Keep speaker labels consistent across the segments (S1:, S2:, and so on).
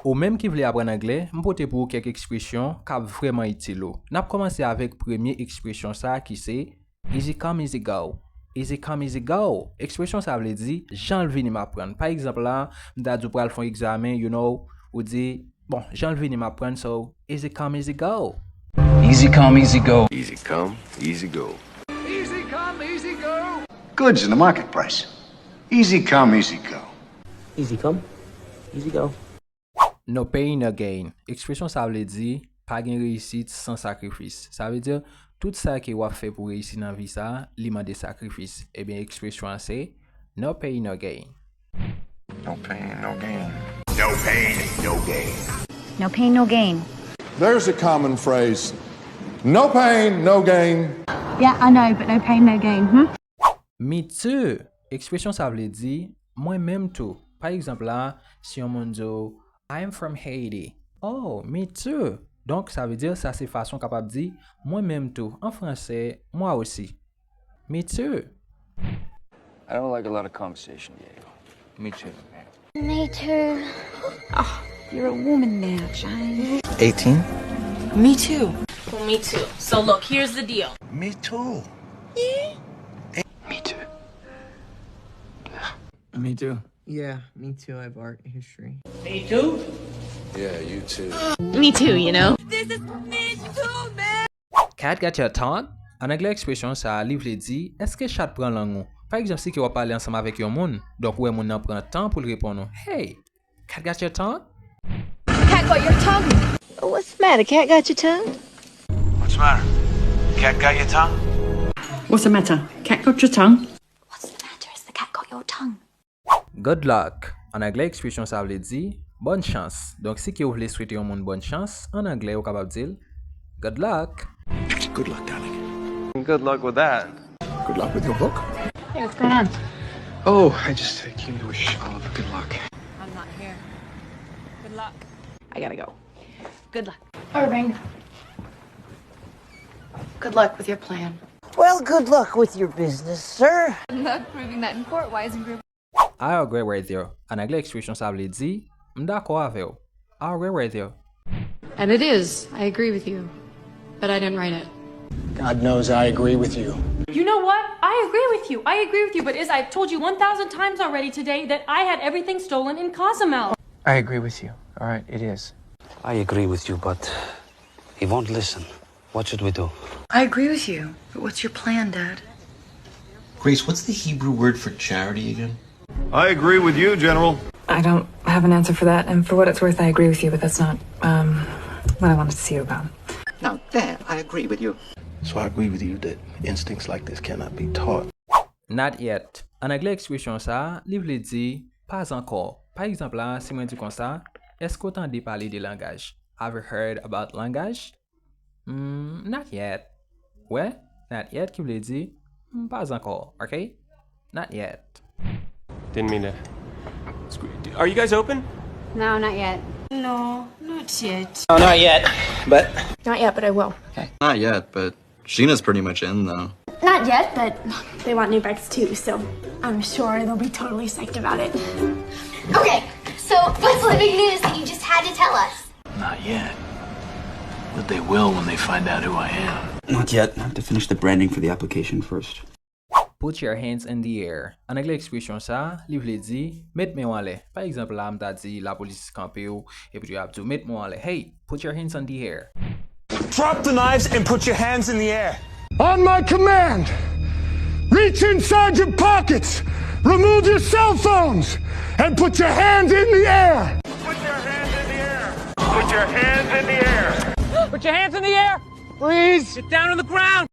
S1: Ou même qui voulait apprendre anglais, m'pote pour quelques expressions qui vraiment utiles. N'a commencé avec première expression ça qui c'est easy come easy go. Easy come easy go. Expression ça veut dire j'en vini m'apprendre. Par exemple là, m'da du pral font examen, you know, ou dit bon, j'en vini m'apprendre so easy come easy go.
S2: Easy come, easy go.
S3: Easy come, easy go.
S4: Easy come, easy go.
S5: Goods in the marketplace. Easy come, easy go.
S6: Easy come, easy go.
S1: No pain, no gain. Expression ça veut dire pas gain réussite sans sacrifice. Ça veut dire tout ça qui va fait pour réussir dans vie ça, li mande des sacrifices. Eh bien expression c'est no pain, no gain.
S3: No pain, no gain.
S4: No pain, no gain.
S7: No pain, no gain.
S8: There's a common phrase. No pain, no gain.
S7: Yeah, I know, but no pain, no gain.
S1: Me too. Expression ça veut dire moi-même tout. Par exemple là, si on me dit I'm from Haiti. Oh, me too. Donc ça veut dire ça c'est façon capable de dire moi-même tout. En français, moi aussi. Me too.
S2: I don't like a lot of conversation, Diego.
S3: Me too.
S7: Me too.
S9: Oh, you're a woman now, Jane.
S2: 18?
S9: Me too.
S10: Well, me too. So look, here's the deal.
S3: Me too.
S2: Me too.
S6: Me too.
S11: Yeah, me too. I have art history.
S10: Me too?
S3: Yeah, you too.
S10: Me too, you know.
S9: This is me too, man.
S1: Cat got your tongue? En anglais expression ça livre dit est-ce que chat prend langue? Par exemple si vous parler ensemble avec un monde, donc ouais mon prend temps pour répondre. Hey, cat got your tongue?
S9: Cat got your tongue.
S10: What's the matter? Cat got your tongue?
S2: What's the matter? Cat got your tongue?
S9: What's the matter? Cat got your tongue?
S7: What's the matter? Is the cat got your tongue?
S1: Good luck. En anglais expression ça veut dire bonne chance. Donc si vous voulez souhaiter un monde bonne chance, en anglais vous capable dire good luck.
S3: Good luck, darling.
S2: Good luck with that.
S3: Good luck with your book.
S7: Hey, what's going on?
S2: Oh, I just came to wish Oliver good luck.
S9: I'm not here. Good luck. I gotta go. Good luck.
S7: Irving. Good luck with your plan.
S6: Well, good luck with your business, sir.
S9: I'm not proving that in court, Wise and Group.
S1: I agree with you. En anglais expression ça veut dire m'd'accord avec vous. I agree with you.
S12: And it is. I agree with you. But I didn't write it.
S6: God knows I agree with you.
S12: You know what? I agree with you. I agree with you. But I've told you 1,000 times already today that I had everything stolen in Cozumel.
S11: I agree with you. All right, it is.
S6: I agree with you, but he won't listen. What should we do?
S9: I agree with you. But what's your plan, Dad?
S2: Grace, what's the Hebrew word for charity again?
S3: I agree with you, General.
S12: I don't have an answer for that. And for what it's worth, I agree with you. But that's not what I wanted to see you about.
S6: Now, there, I agree with you.
S3: So I agree with you that instincts like this cannot be taught.
S1: Not yet. En anglais expression ça, livre dit pas encore. Par exemple là, si moi dis comme ça, est-ce que t'entends parler de langage? Have you heard about language? Not yet. Ouais, not yet qui veut dire pas encore, okay? Not yet.
S13: Didn't mean to. Are you guys open?
S7: No, not yet.
S9: No, not yet.
S6: No, not yet, but...
S12: Not yet, but I will.
S6: Okay.
S2: Not yet, but Sheena's pretty much in, though.
S7: Not yet, but they want new bikes too, so I'm sure they'll be totally psyched about it.
S14: Okay, so what's the big news that you just had to tell us?
S2: Not yet. But they will when they find out who I am.
S6: Not yet. I have to finish the branding for the application first.
S1: Put your hands in the air. En anglais expression ça, livre dit mettre mes mains en l'air. Par exemple là, m'ta dit la police campé ou et puis tu as dit mettre moi en l'air. Hey, put your hands in the air.
S13: Drop the knives and put your hands in the air.
S8: On my command, reach inside your pockets, remove your cell phones, and put your hands in the air.
S4: Put your hands in the air. Put your hands in the air.
S11: Put your hands in the air.
S8: Freeze.
S11: Get down on the ground.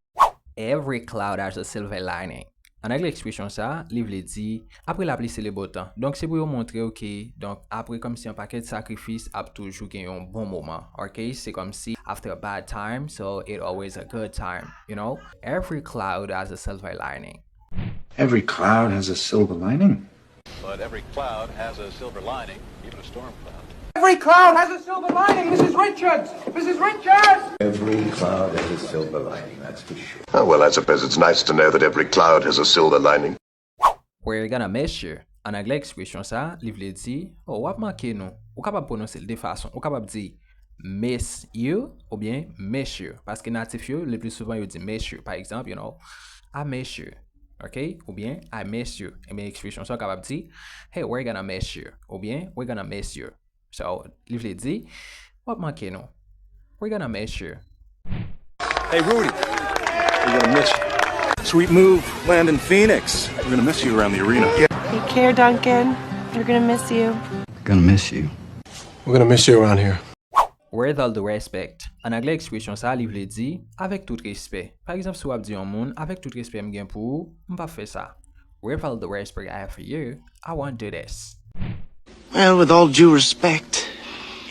S1: Every cloud has a silver lining. En anglais expression ça, livre dit après la pluie c'est le beau temps. Donc c'est pour vous montrer OK, donc après comme si un paquet de sacrifices a toujours gagné un bon moment. OK, c'est comme si after a bad time, so it always a good time, you know? Every cloud has a silver lining.
S5: Every cloud has a silver lining.
S3: But every cloud has a silver lining, even a storm cloud.
S11: Every cloud has a silver lining, Mrs. Richards! Mrs. Richards!
S5: Every cloud has a silver lining, that's for sure.
S3: Oh, well, I suppose it's nice to know that every cloud has a silver lining.
S1: We're gonna miss you. En anglais expression ça, livre dit, oh, wap manqué nous. ou capable prononcer de façon, ou capable dire monsieur ou bien monsieur parce que natif yo le plus souvent yo dit monsieur par exemple, you know, I monsieur. OK? Ou bien I miss you. Et bien expression ça capable dire hey, we're gonna miss you ou bien we're gonna miss you. So, il veut dire what manque nous? We're gonna miss you.
S15: Hey, Rudy. We're gonna miss you. Sweet move, land in Phoenix. We're gonna miss you around the arena.
S9: Take care, Duncan. We're gonna miss you.
S6: We're gonna miss you.
S13: We're gonna miss you around here.
S1: With all the respect. En anglais, expression ça, il veut dire avec tout respect. Par exemple, si vous avez dit un monde, avec tout respect, m'gain pour, m'pas faire ça. With all the respect I have for you, I won't do this.
S16: Well, with all due respect,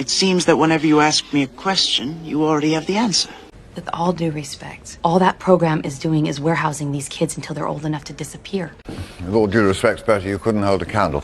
S16: it seems that whenever you ask me a question, you already have the answer.
S17: With all due respect, all that program is doing is warehousing these kids until they're old enough to disappear.
S18: With all due respect, Betty, you couldn't hold a candle.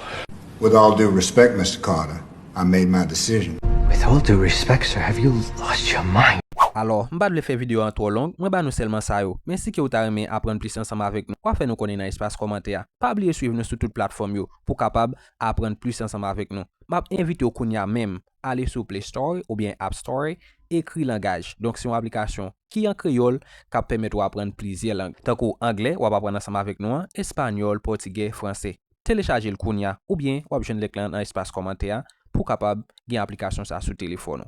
S5: With all due respect, Mr. Carter, I made my decision.
S6: With all due respect, sir, have you lost your mind?
S1: Alors, m'pa de faire vidéo en trop long, moi ba nous seulement ça yo. Mais si que vous t'a aimé apprendre plus ensemble avec nous, quoi faire nous connaître dans espace commentaire. Pas oublier suivre nous sur toute plateforme yo pour capable apprendre plus ensemble avec nous. M'a invité au kounya même aller sur Play Store ou bien App Store, écrit langage. Donc c'est une application qui en créole qui permet d'apprendre plusieurs langues. Tant que anglais ou apprendre ensemble avec nous, espagnol, portugais, français. Télécharger le kounya ou bien ou joindre l'écran dans espace commentaire pour capable gain application ça sur téléphone.